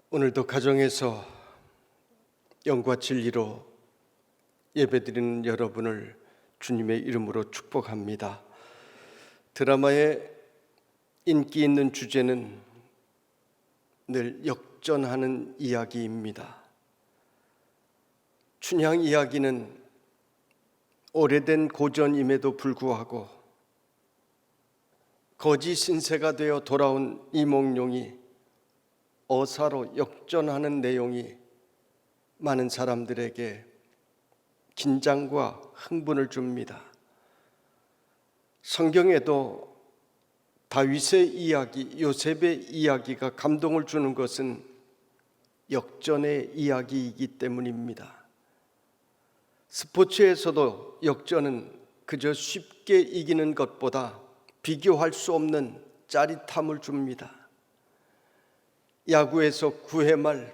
오늘도 가정에서 영과 진리로 예배드리는 여러분을 주님의 이름으로 축복합니다. 드라마의 인기 있는 주제는 늘 역전하는 이야기입니다. 춘향 이야기는 오래된 고전임에도 불구하고 거지 신세가 되어 돌아온 이몽룡이 어사로 역전하는 내용이 많은 사람들에게 긴장과 흥분을 줍니다. 성경에도 다윗의 이야기, 요셉의 이야기가 감동을 주는 것은 역전의 이야기이기 때문입니다. 스포츠에서도 역전은 그저 쉽게 이기는 것보다 비교할 수 없는 짜릿함을 줍니다. 야구에서 9회 말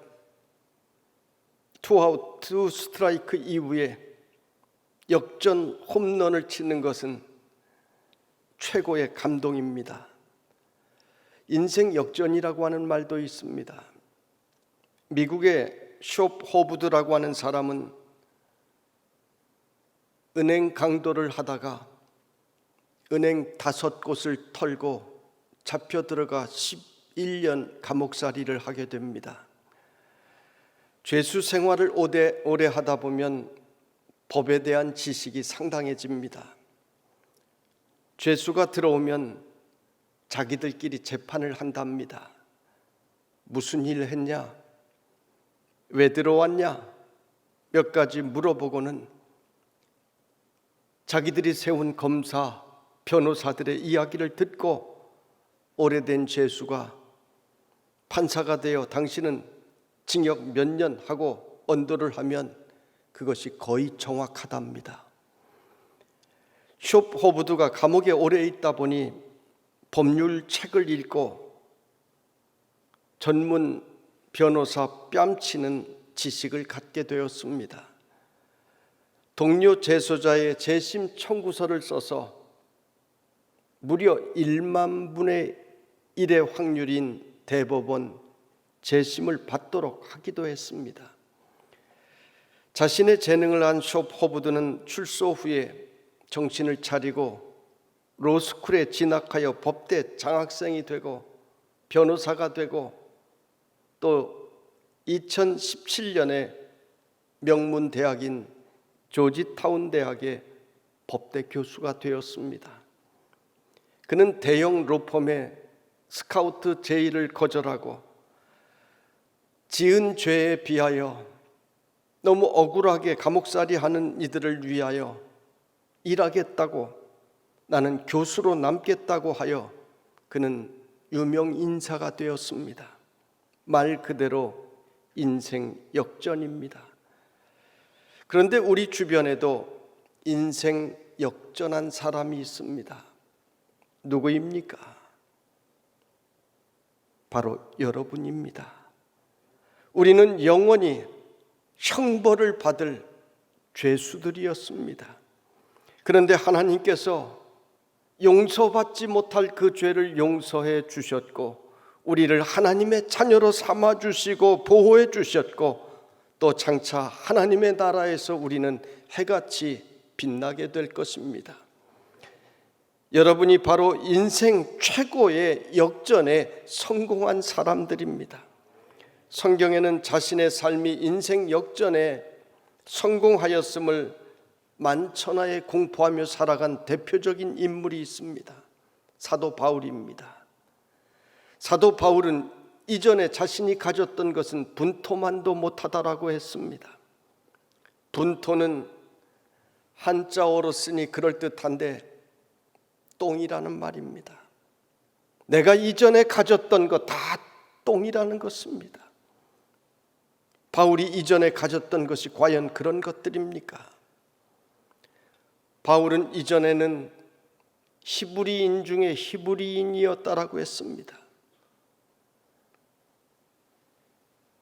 투아웃 투 스트라이크 이후에 역전 홈런을 치는 것은 최고의 감동입니다. 인생 역전이라고 하는 말도 있습니다. 미국의 숍 호브드라고 하는 사람은 은행 강도를 하다가 은행 5곳을 털고 잡혀 들어가 11년 감옥살이를 하게 됩니다. 죄수 생활을 오래 하다 보면 법에 대한 지식이 상당해집니다. 죄수가 들어오면 자기들끼리 재판을 한답니다. 무슨 일 했냐? 왜 들어왔냐? 몇 가지 물어보고는 자기들이 세운 검사, 변호사들의 이야기를 듣고 오래된 죄수가 판사가 되어 당신은 징역 몇 년 하고 언도를 하면 그것이 거의 정확하답니다. 숍 호브드가 감옥에 오래 있다 보니 법률 책을 읽고 전문 변호사 뺨치는 지식을 갖게 되었습니다. 동료 재소자의 재심 청구서를 써서 무려 1만 분의 1의 확률인 대법원 재심을 받도록 하기도 했습니다. 자신의 재능을 안 숍 호브드는 출소 후에 정신을 차리고 로스쿨에 진학하여 법대 장학생이 되고 변호사가 되고 또 2017년에 명문 대학인 조지타운 대학의 법대 교수가 되었습니다. 그는 대형 로펌의 스카우트 제의를 거절하고 지은 죄에 비하여 너무 억울하게 감옥살이 하는 이들을 위하여 일하겠다고, 나는 교수로 남겠다고 하여 그는 유명 인사가 되었습니다. 말 그대로 인생 역전입니다. 그런데 우리 주변에도 인생 역전한 사람이 있습니다. 누구입니까? 바로 여러분입니다. 우리는 영원히 형벌을 받을 죄수들이었습니다. 그런데 하나님께서 용서받지 못할 그 죄를 용서해 주셨고 우리를 하나님의 자녀로 삼아 주시고 보호해 주셨고 또 장차 하나님의 나라에서 우리는 해같이 빛나게 될 것입니다. 여러분이 바로 인생 최고의 역전에 성공한 사람들입니다. 성경에는 자신의 삶이 인생 역전에 성공하였음을 만천하에 공포하며 살아간 대표적인 인물이 있습니다. 사도 바울입니다. 사도 바울은 이전에 자신이 가졌던 것은 분토만도 못하다라고 했습니다. 분토는 한자어로 쓰니 그럴듯한데 똥이라는 말입니다. 내가 이전에 가졌던 것 다 똥이라는 것입니다. 바울이 이전에 가졌던 것이 과연 그런 것들입니까? 바울은 이전에는 히브리인 중에 히브리인이었다라고 했습니다.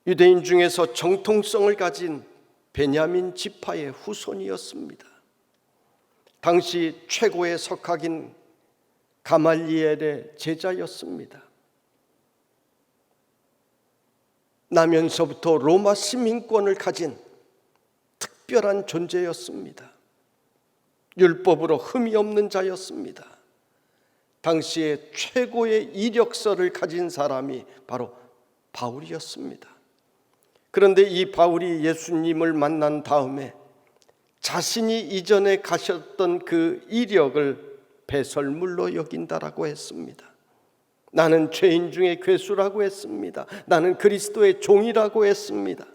유대인 중에서 정통성을 가진 베냐민 지파의 후손이었습니다. 당시 최고의 석학인 가말리엘의 제자였습니다. 나면서부터 로마 시민권을 가진 특별한 존재였습니다. 율법으로 흠이 없는 자였습니다. 당시에 최고의 이력서를 가진 사람이 바로 바울이었습니다. 그런데 이 바울이 예수님을 만난 다음에 자신이 이전에 가셨던 그 이력을 배설물로 여긴다라고 했습니다. 나는 죄인 중에 괴수라고 했습니다. 나는 그리스도의 종이라고 했습니다.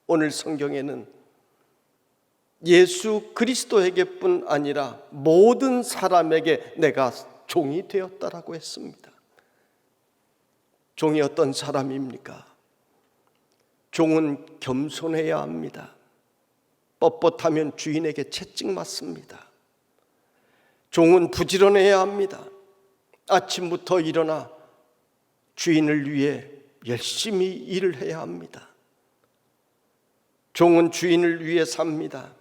오늘 성경에는 예수 그리스도에게뿐 아니라 모든 사람에게 내가 종이 되었다라고 했습니다. 종이 어떤 사람입니까? 종은 겸손해야 합니다. 뻣뻣하면 주인에게 채찍 맞습니다. 종은 부지런해야 합니다. 아침부터 일어나 주인을 위해 열심히 일을 해야 합니다. 종은 주인을 위해 삽니다.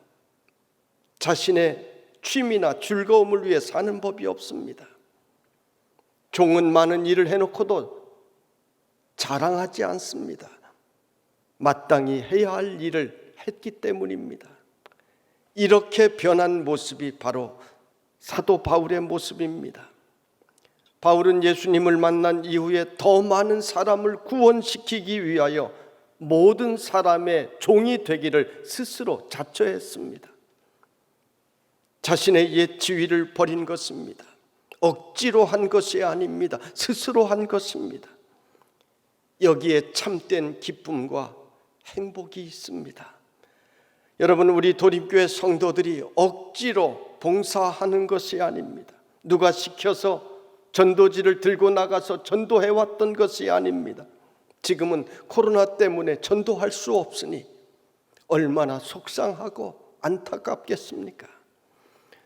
자신의 취미나 즐거움을 위해 사는 법이 없습니다. 종은 많은 일을 해놓고도 자랑하지 않습니다. 마땅히 해야 할 일을 했기 때문입니다. 이렇게 변한 모습이 바로 사도 바울의 모습입니다. 바울은 예수님을 만난 이후에 더 많은 사람을 구원시키기 위하여 모든 사람의 종이 되기를 스스로 자처했습니다. 자신의 옛 지위를 버린 것입니다. 억지로 한 것이 아닙니다. 스스로 한 것입니다. 여기에 참된 기쁨과 행복이 있습니다. 여러분, 우리 도립교회 성도들이 억지로 봉사하는 것이 아닙니다. 누가 시켜서 전도지를 들고 나가서 전도해왔던 것이 아닙니다. 지금은 코로나 때문에 전도할 수 없으니 얼마나 속상하고 안타깝겠습니까?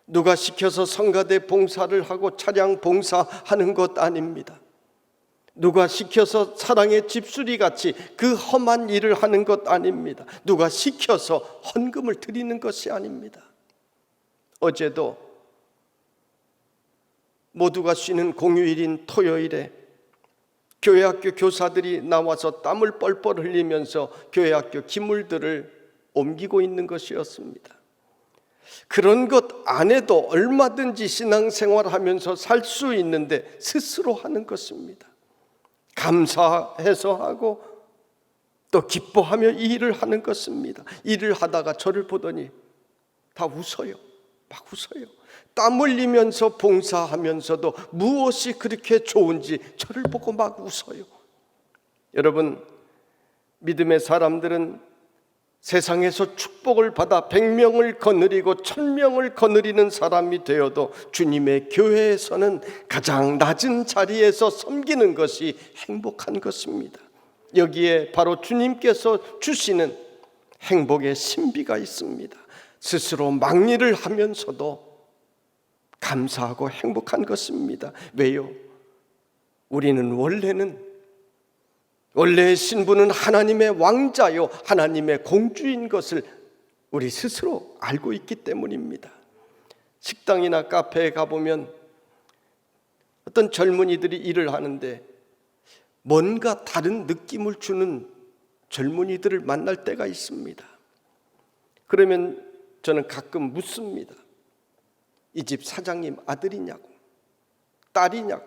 누가 시켜서 성가대 봉사를 하고 차량 봉사하는 것 아닙니다. 누가 시켜서 사랑의 집수리 같이 그 험한 일을 하는 것 아닙니다. 누가 시켜서 헌금을 드리는 것이 아닙니다. 어제도 모두가 쉬는 공휴일인 토요일에 교회학교 교사들이 나와서 땀을 뻘뻘 흘리면서 교회학교 기물들을 옮기고 있는 것이었습니다. 그런 것 안 해도 얼마든지 신앙생활하면서 살 수 있는데 스스로 하는 것입니다. 감사해서 하고 또 기뻐하며 이 일을 하는 것입니다. 일을 하다가 저를 보더니 다 웃어요. 막 웃어요. 땀 흘리면서 봉사하면서도 무엇이 그렇게 좋은지 저를 보고 막 웃어요. 여러분, 믿음의 사람들은 세상에서 축복을 받아 100명을 거느리고 1000명을 거느리는 사람이 되어도 주님의 교회에서는 가장 낮은 자리에서 섬기는 것이 행복한 것입니다. 여기에 바로 주님께서 주시는 행복의 신비가 있습니다. 스스로 막일을 하면서도 감사하고 행복한 것입니다. 왜요? 우리는 원래의 신분은 하나님의 왕자요 하나님의 공주인 것을 우리 스스로 알고 있기 때문입니다. 식당이나 카페에 가보면 어떤 젊은이들이 일을 하는데 뭔가 다른 느낌을 주는 젊은이들을 만날 때가 있습니다. 그러면 저는 가끔 묻습니다. 이 집 사장님 아들이냐고 딸이냐고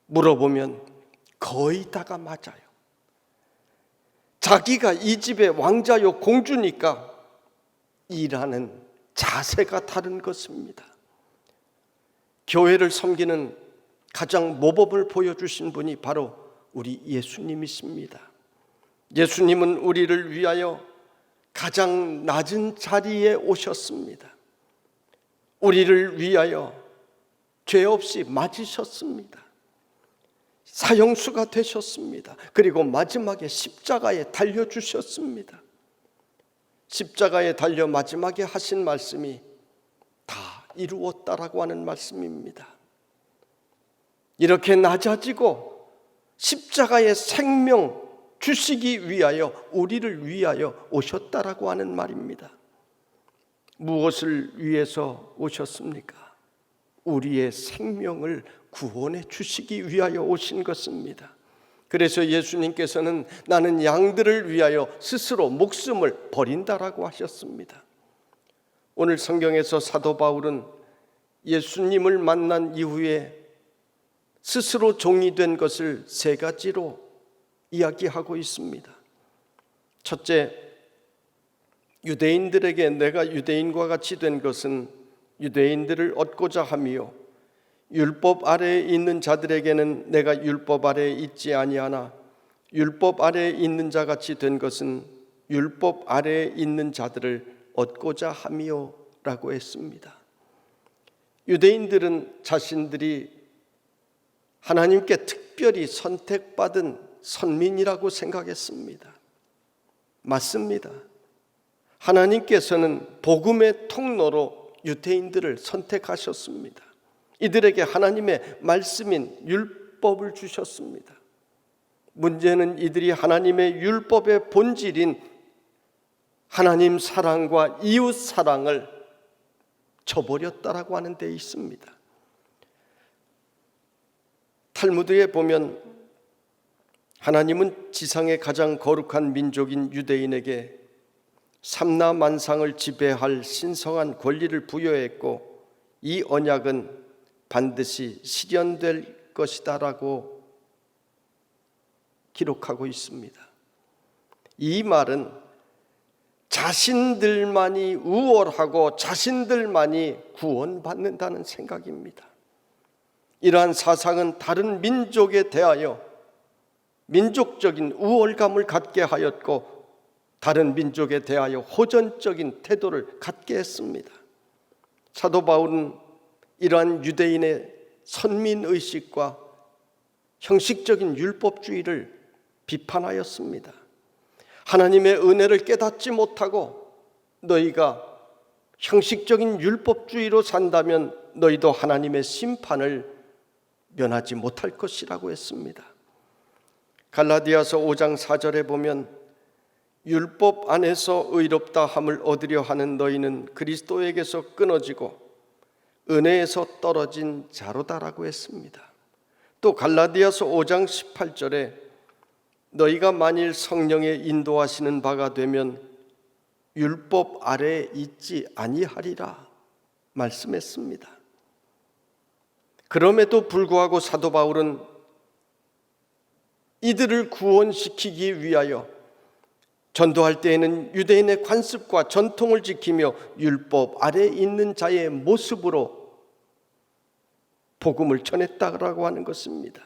물어보면 거의 다가 맞아요. 자기가 이 집의 왕자요 공주니까 일하는 자세가 다른 것입니다. 교회를 섬기는 가장 모범을 보여주신 분이 바로 우리 예수님이십니다. 예수님은 우리를 위하여 가장 낮은 자리에 오셨습니다. 우리를 위하여 죄 없이 맞으셨습니다. 사형수가 되셨습니다. 그리고 마지막에 십자가에 달려주셨습니다. 십자가에 달려 마지막에 하신 말씀이 다 이루었다라고 하는 말씀입니다. 이렇게 낮아지고 십자가의 생명 주시기 위하여 우리를 위하여 오셨다라고 하는 말입니다. 무엇을 위해서 오셨습니까? 우리의 생명을 구원해 주시기 위하여 오신 것입니다. 그래서 예수님께서는 나는 양들을 위하여 스스로 목숨을 버린다라고 하셨습니다. 오늘 성경에서 사도 바울은 예수님을 만난 이후에 스스로 종이 된 것을 세 가지로 이야기하고 있습니다. 첫째, 유대인들에게 내가 유대인과 같이 된 것은 유대인들을 얻고자 하며 율법 아래에 있는 자들에게는 내가 율법 아래에 있지 아니하나 율법 아래에 있는 자 같이 된 것은 율법 아래에 있는 자들을 얻고자 함이요라고 했습니다. 유대인들은 자신들이 하나님께 특별히 선택받은 선민이라고 생각했습니다. 맞습니다. 하나님께서는 복음의 통로로 유대인들을 선택하셨습니다. 이들에게 하나님의 말씀인 율법을 주셨습니다. 문제는 이들이 하나님의 율법의 본질인 하나님 사랑과 이웃 사랑을 저버렸다라고 하는 데 있습니다. 탈무드에 보면 하나님은 지상의 가장 거룩한 민족인 유대인에게 삼라만상을 지배할 신성한 권리를 부여했고 이 언약은 반드시 실현될 것이다라고 기록하고 있습니다. 이 말은 자신들만이 우월하고 자신들만이 구원받는다는 생각입니다. 이러한 사상은 다른 민족에 대하여 민족적인 우월감을 갖게 하였고 다른 민족에 대하여 호전적인 태도를 갖게 했습니다. 사도 바울은 이러한 유대인의 선민의식과 형식적인 율법주의를 비판하였습니다. 하나님의 은혜를 깨닫지 못하고 너희가 형식적인 율법주의로 산다면 너희도 하나님의 심판을 면하지 못할 것이라고 했습니다. 갈라디아서 5장 4절에 보면 율법 안에서 의롭다 함을 얻으려 하는 너희는 그리스도에게서 끊어지고 은혜에서 떨어진 자로다라고 했습니다. 또 갈라디아서 5장 18절에 너희가 만일 성령의 인도하시는 바가 되면 율법 아래에 있지 아니하리라 말씀했습니다. 그럼에도 불구하고 사도 바울은 이들을 구원시키기 위하여 전도할 때에는 유대인의 관습과 전통을 지키며 율법 아래에 있는 자의 모습으로 복음을 전했다라고 하는 것입니다.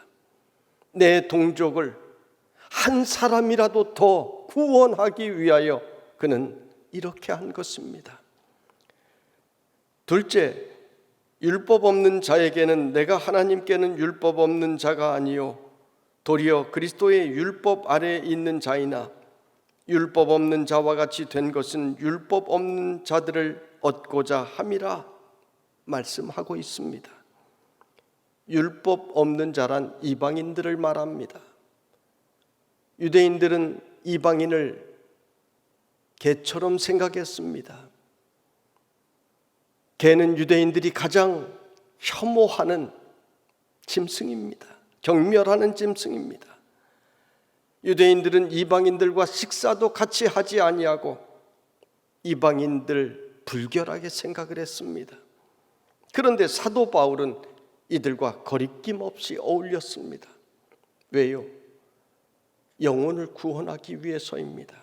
내 동족을 한 사람이라도 더 구원하기 위하여 그는 이렇게 한 것입니다. 둘째, 율법 없는 자에게는 내가 하나님께는 율법 없는 자가 아니요 도리어 그리스도의 율법 아래에 있는 자이나 율법 없는 자와 같이 된 것은 율법 없는 자들을 얻고자 함이라 말씀하고 있습니다. 율법 없는 자란 이방인들을 말합니다. 유대인들은 이방인을 개처럼 생각했습니다. 개는 유대인들이 가장 혐오하는 짐승입니다. 경멸하는 짐승입니다. 유대인들은 이방인들과 식사도 같이 하지 아니하고 이방인들 불결하게 생각을 했습니다. 그런데 사도 바울은 이들과 거리낌 없이 어울렸습니다. 왜요? 영혼을 구원하기 위해서입니다.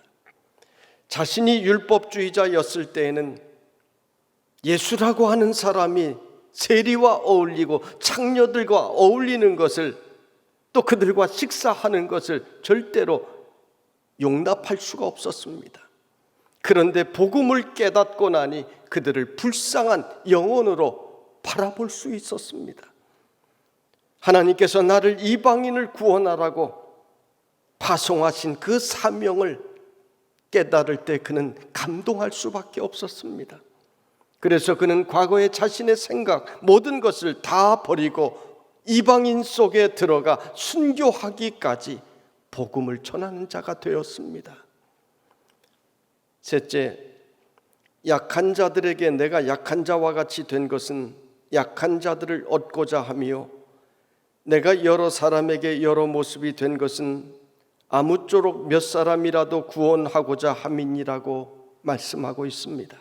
자신이 율법주의자였을 때에는 예수라고 하는 사람이 세리와 어울리고 창녀들과 어울리는 것을 또 그들과 식사하는 것을 절대로 용납할 수가 없었습니다. 그런데 복음을 깨닫고 나니 그들을 불쌍한 영혼으로 바라볼 수 있었습니다. 하나님께서 나를 이방인을 구원하라고 파송하신 그 사명을 깨달을 때 그는 감동할 수밖에 없었습니다. 그래서 그는 과거의 자신의 생각 모든 것을 다 버리고 이방인 속에 들어가 순교하기까지 복음을 전하는 자가 되었습니다. 셋째, 약한 자들에게 내가 약한 자와 같이 된 것은 약한 자들을 얻고자 하며 내가 여러 사람에게 여러 모습이 된 것은 아무쪼록 몇 사람이라도 구원하고자 함이니라고 말씀하고 있습니다.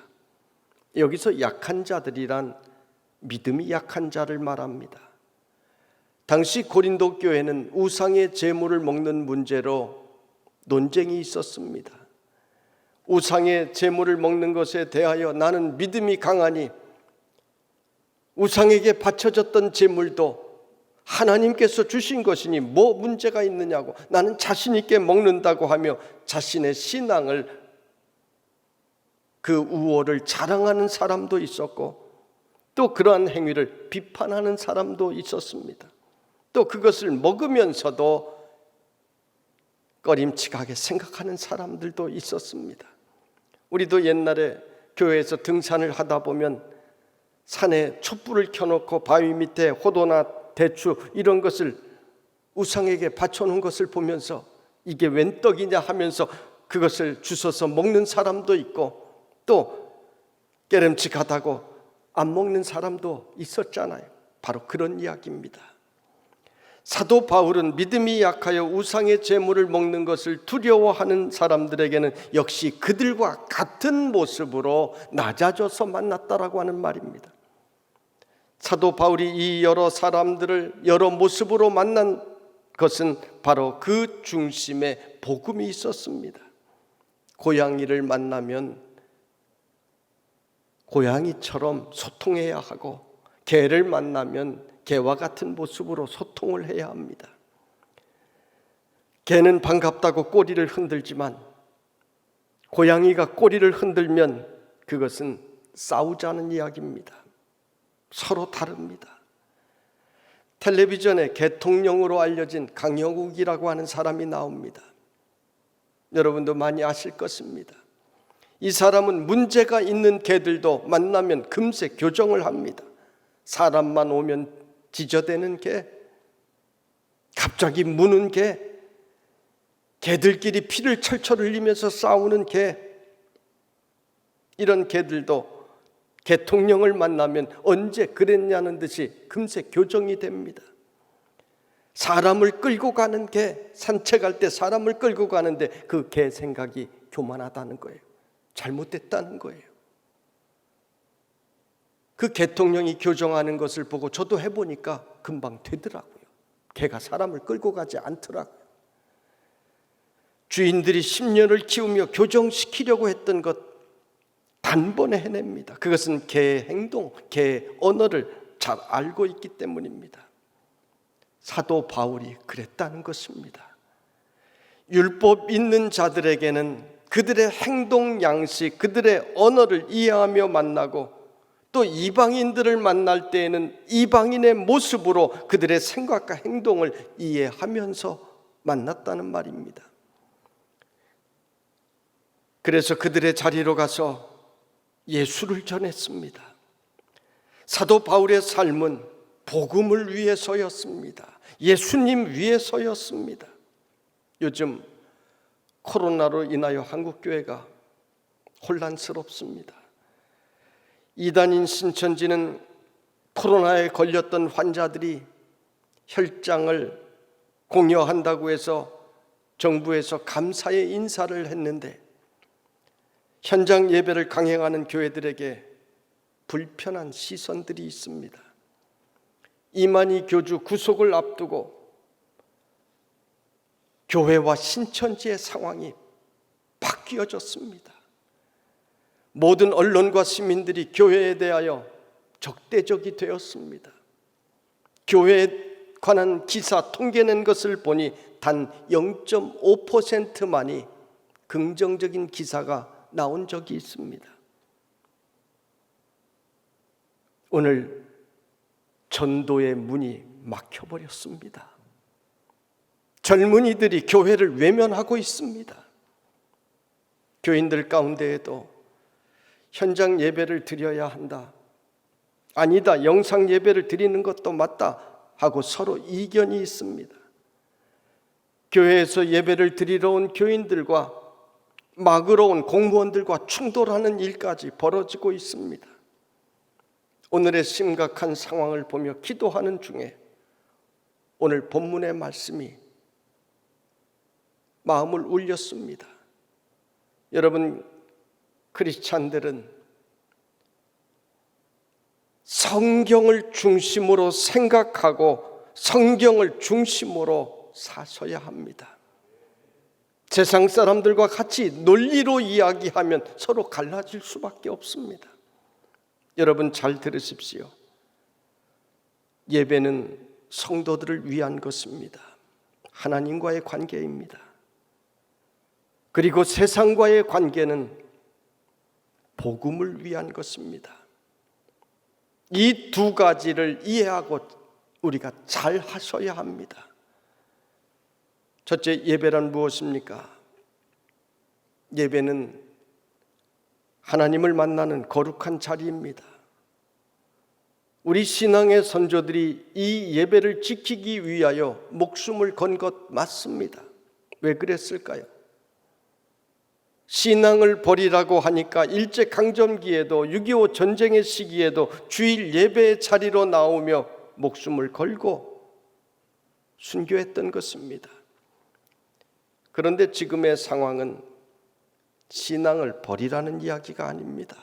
여기서 약한 자들이란 믿음이 약한 자를 말합니다. 당시 고린도 교회는 우상의 제물을 먹는 문제로 논쟁이 있었습니다. 우상의 제물을 먹는 것에 대하여 나는 믿음이 강하니 우상에게 바쳐졌던 제물도 하나님께서 주신 것이니 뭐 문제가 있느냐고, 나는 자신 있게 먹는다고 하며 자신의 신앙을, 그 우월을 자랑하는 사람도 있었고, 또 그러한 행위를 비판하는 사람도 있었습니다. 또 그것을 먹으면서도 꺼림칙하게 생각하는 사람들도 있었습니다. 우리도 옛날에 교회에서 등산을 하다 보면 산에 촛불을 켜놓고 바위 밑에 호도나 대추 이런 것을 우상에게 바쳐놓은 것을 보면서 이게 웬 떡이냐 하면서 그것을 주워서 먹는 사람도 있고, 또 깨름칙하다고 안 먹는 사람도 있었잖아요. 바로 그런 이야기입니다. 사도 바울은 믿음이 약하여 우상의 제물을 먹는 것을 두려워하는 사람들에게는 역시 그들과 같은 모습으로 낮아져서 만났다라고 하는 말입니다. 사도 바울이 이 여러 사람들을 여러 모습으로 만난 것은 바로 그 중심에 복음이 있었습니다. 고양이를 만나면 고양이처럼 소통해야 하고, 개를 만나면 개와 같은 모습으로 소통을 해야 합니다. 개는 반갑다고 꼬리를 흔들지만 고양이가 꼬리를 흔들면 그것은 싸우자는 이야기입니다. 서로 다릅니다. 텔레비전에 개통령으로 알려진 강영욱이라고 하는 사람이 나옵니다. 여러분도 많이 아실 것입니다. 이 사람은 문제가 있는 개들도 만나면 금세 교정을 합니다. 사람만 오면 지저대는 개, 갑자기 무는 개, 개들끼리 피를 철철 흘리면서 싸우는 개, 이런 개들도 개통령을 만나면 언제 그랬냐는 듯이 금세 교정이 됩니다. 사람을 끌고 가는 개, 산책할 때 사람을 끌고 가는데 그 개 생각이 교만하다는 거예요. 잘못됐다는 거예요. 그 개통령이 교정하는 것을 보고 저도 해보니까 금방 되더라고요. 개가 사람을 끌고 가지 않더라고요. 주인들이 10년을 키우며 교정시키려고 했던 것 단번에 해냅니다. 그것은 개의 행동, 개의 언어를 잘 알고 있기 때문입니다. 사도 바울이 그랬다는 것입니다. 율법 있는 자들에게는 그들의 행동 양식, 그들의 언어를 이해하며 만나고, 또 이방인들을 만날 때에는 이방인의 모습으로 그들의 생각과 행동을 이해하면서 만났다는 말입니다. 그래서 그들의 자리로 가서 예수를 전했습니다. 사도 바울의 삶은 복음을 위해서였습니다. 예수님 위해서였습니다. 요즘 코로나로 인하여 한국교회가 혼란스럽습니다. 이단인 신천지는 코로나에 걸렸던 환자들이 혈장을 공여한다고 해서 정부에서 감사의 인사를 했는데, 현장 예배를 강행하는 교회들에게 불편한 시선들이 있습니다. 이만희 교주 구속을 앞두고 교회와 신천지의 상황이 바뀌어졌습니다. 모든 언론과 시민들이 교회에 대하여 적대적이 되었습니다. 교회에 관한 기사 통계낸 것을 보니 단 0.5%만이 긍정적인 기사가 나온 적이 있습니다. 오늘 전도의 문이 막혀버렸습니다. 젊은이들이 교회를 외면하고 있습니다. 교인들 가운데에도 현장 예배를 드려야 한다, 아니다, 영상 예배를 드리는 것도 맞다 하고 서로 이견이 있습니다. 교회에서 예배를 드리러 온 교인들과 막으러 온 공무원들과 충돌하는 일까지 벌어지고 있습니다. 오늘의 심각한 상황을 보며 기도하는 중에 오늘 본문의 말씀이 마음을 울렸습니다. 여러분, 크리스찬들은 성경을 중심으로 생각하고 성경을 중심으로 사셔야 합니다. 세상 사람들과 같이 논리로 이야기하면 서로 갈라질 수밖에 없습니다. 여러분 잘 들으십시오. 예배는 성도들을 위한 것입니다. 하나님과의 관계입니다. 그리고 세상과의 관계는 복음을 위한 것입니다. 이 두 가지를 이해하고 우리가 잘 하셔야 합니다. 첫째, 예배란 무엇입니까? 예배는 하나님을 만나는 거룩한 자리입니다. 우리 신앙의 선조들이 이 예배를 지키기 위하여 목숨을 건 것 맞습니다. 왜 그랬을까요? 신앙을 버리라고 하니까 일제강점기에도 6.25 전쟁의 시기에도 주일 예배의 자리로 나오며 목숨을 걸고 순교했던 것입니다. 그런데 지금의 상황은 신앙을 버리라는 이야기가 아닙니다.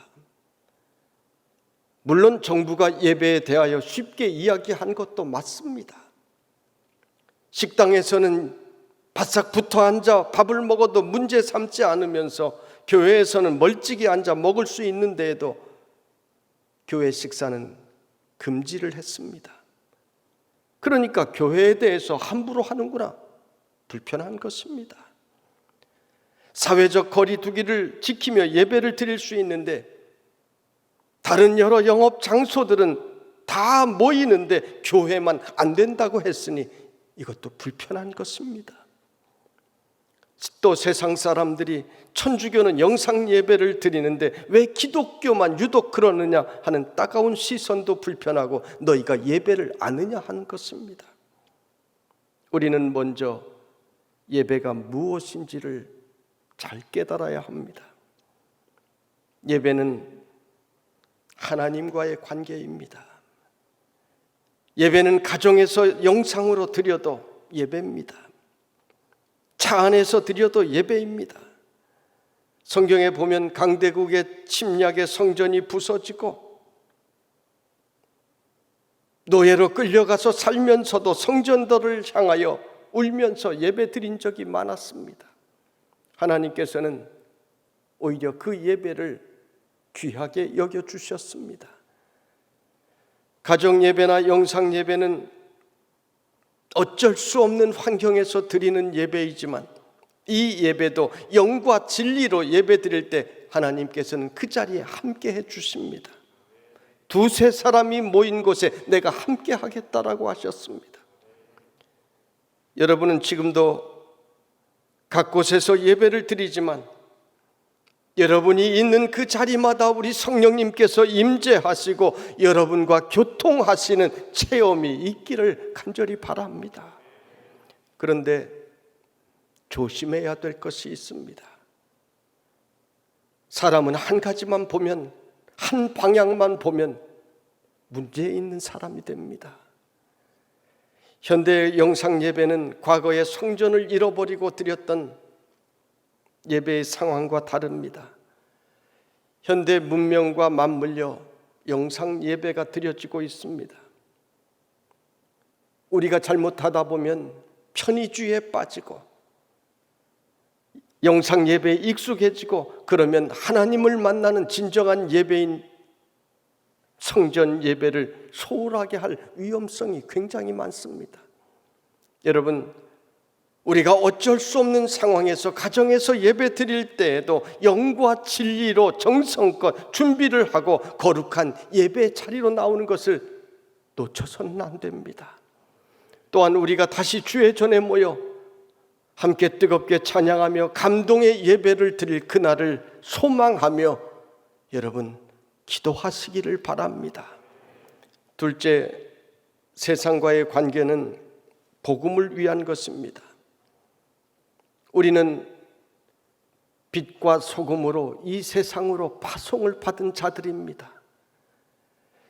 물론 정부가 예배에 대하여 쉽게 이야기한 것도 맞습니다. 식당에서는 바싹 붙어 앉아 밥을 먹어도 문제 삼지 않으면서 교회에서는 멀찍이 앉아 먹을 수 있는 데에도 교회 식사는 금지를 했습니다. 그러니까 교회에 대해서 함부로 하는구나, 불편한 것입니다. 사회적 거리 두기를 지키며 예배를 드릴 수 있는데 다른 여러 영업 장소들은 다 모이는데 교회만 안 된다고 했으니 이것도 불편한 것입니다. 또 세상 사람들이 천주교는 영상 예배를 드리는데 왜 기독교만 유독 그러느냐 하는 따가운 시선도 불편하고 너희가 예배를 아느냐 하는 것입니다. 우리는 먼저 예배가 무엇인지를 잘 깨달아야 합니다. 예배는 하나님과의 관계입니다. 예배는 가정에서 영상으로 드려도 예배입니다. 차 안에서 드려도 예배입니다. 성경에 보면 강대국의 침략에 성전이 부서지고 노예로 끌려가서 살면서도 성전들을 향하여 울면서 예배 드린 적이 많았습니다. 하나님께서는 오히려 그 예배를 귀하게 여겨주셨습니다. 가정 예배나 영상 예배는 어쩔 수 없는 환경에서 드리는 예배이지만 이 예배도 영과 진리로 예배 드릴 때 하나님께서는 그 자리에 함께 해 주십니다. 두세 사람이 모인 곳에 내가 함께 하겠다라고 하셨습니다. 여러분은 지금도 각 곳에서 예배를 드리지만 여러분이 있는 그 자리마다 우리 성령님께서 임재하시고 여러분과 교통하시는 체험이 있기를 간절히 바랍니다. 그런데 조심해야 될 것이 있습니다. 사람은 한 가지만 보면, 한 방향만 보면 문제 있는 사람이 됩니다. 현대 영상 예배는 과거의 성전을 잃어버리고 드렸던 예배의 상황과 다릅니다. 현대 문명과 맞물려 영상 예배가 드려지고 있습니다. 우리가 잘못하다 보면 편의주의에 빠지고 영상 예배에 익숙해지고 그러면 하나님을 만나는 진정한 예배인 성전 예배를 소홀하게 할 위험성이 굉장히 많습니다. 여러분, 우리가 어쩔 수 없는 상황에서 가정에서 예배 드릴 때에도 영과 진리로 정성껏 준비를 하고 거룩한 예배 자리로 나오는 것을 놓쳐서는 안 됩니다. 또한 우리가 다시 주의 전에 모여 함께 뜨겁게 찬양하며 감동의 예배를 드릴 그날을 소망하며 여러분 기도하시기를 바랍니다. 둘째, 세상과의 관계는 복음을 위한 것입니다. 우리는 빛과 소금으로 이 세상으로 파송을 받은 자들입니다.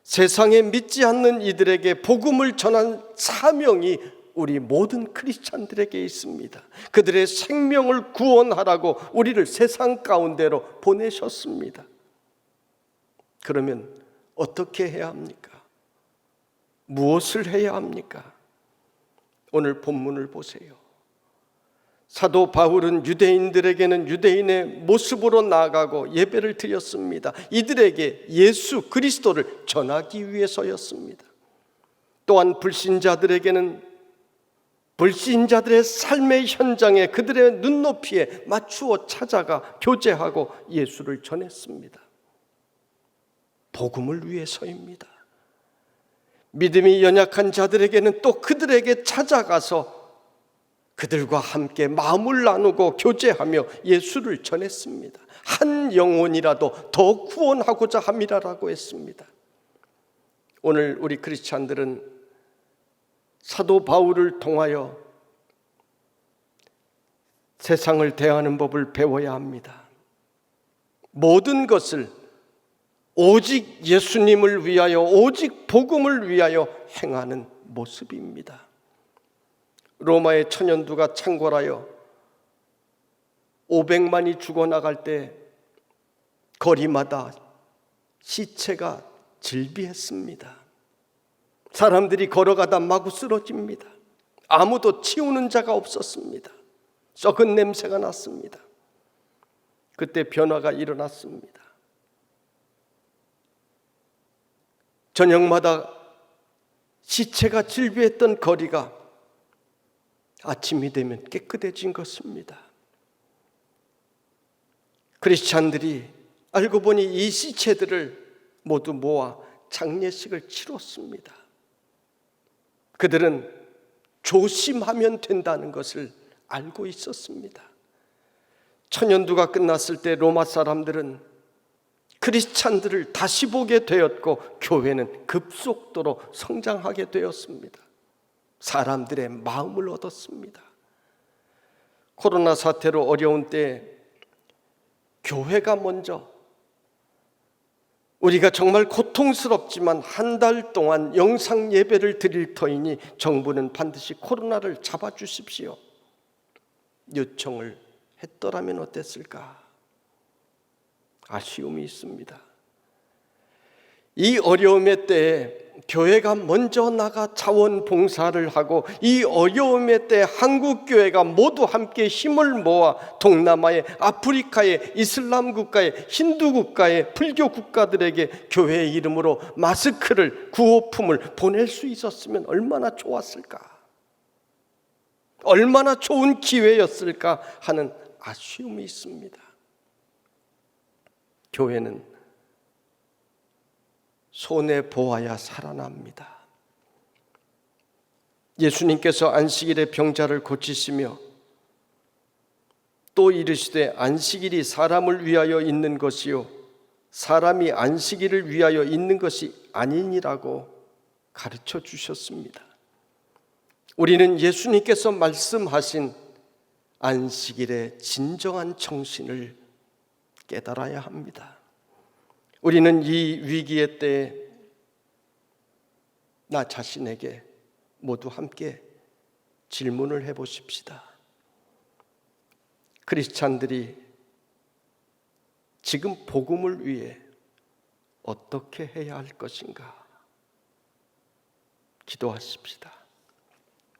세상에 믿지 않는 이들에게 복음을 전한 사명이 우리 모든 크리스찬들에게 있습니다. 그들의 생명을 구원하라고 우리를 세상 가운데로 보내셨습니다. 그러면 어떻게 해야 합니까? 무엇을 해야 합니까? 오늘 본문을 보세요. 사도 바울은 유대인들에게는 유대인의 모습으로 나아가고 예배를 드렸습니다. 이들에게 예수 그리스도를 전하기 위해서였습니다. 또한 불신자들에게는 불신자들의 삶의 현장에 그들의 눈높이에 맞추어 찾아가 교제하고 예수를 전했습니다. 복음을 위해서입니다. 믿음이 연약한 자들에게는 또 그들에게 찾아가서 그들과 함께 마음을 나누고 교제하며 예수를 전했습니다. 한 영혼이라도 더 구원하고자 함이라고 했습니다. 오늘 우리 크리스찬들은 사도 바울을 통하여 세상을 대하는 법을 배워야 합니다. 모든 것을 오직 예수님을 위하여, 오직 복음을 위하여 행하는 모습입니다. 로마의 천연두가 창궐하여 500만이 죽어나갈 때 거리마다 시체가 질비했습니다. 사람들이 걸어가다 마구 쓰러집니다. 아무도 치우는 자가 없었습니다. 썩은 냄새가 났습니다. 그때 변화가 일어났습니다. 저녁마다 시체가 질비했던 거리가 아침이 되면 깨끗해진 것입니다. 크리스찬들이 알고 보니 이 시체들을 모두 모아 장례식을 치렀습니다. 그들은 조심하면 된다는 것을 알고 있었습니다. 천연두가 끝났을 때 로마 사람들은 크리스찬들을 다시 보게 되었고 교회는 급속도로 성장하게 되었습니다. 사람들의 마음을 얻었습니다. 코로나 사태로 어려운 때 교회가 먼저 우리가 정말 고통스럽지만 한 달 동안 영상 예배를 드릴 터이니 정부는 반드시 코로나를 잡아주십시오 요청을 했더라면 어땠을까? 아쉬움이 있습니다. 이 어려움의 때에 교회가 먼저 나가 자원봉사를 하고 이 어려움의 때 한국교회가 모두 함께 힘을 모아 동남아의, 아프리카의, 이슬람 국가의, 힌두 국가의, 불교 국가들에게 교회의 이름으로 마스크를, 구호품을 보낼 수 있었으면 얼마나 좋았을까? 얼마나 좋은 기회였을까 하는 아쉬움이 있습니다. 교회는 손해보아야 살아납니다. 예수님께서 안식일에 병자를 고치시며 또 이르시되 안식일이 사람을 위하여 있는 것이요 사람이 안식일을 위하여 있는 것이 아니니라고 가르쳐 주셨습니다. 우리는 예수님께서 말씀하신 안식일의 진정한 정신을 깨달아야 합니다. 우리는 이 위기의 때에 나 자신에게 모두 함께 질문을 해보십시다. 크리스찬들이 지금 복음을 위해 어떻게 해야 할 것인가? 기도하십시다.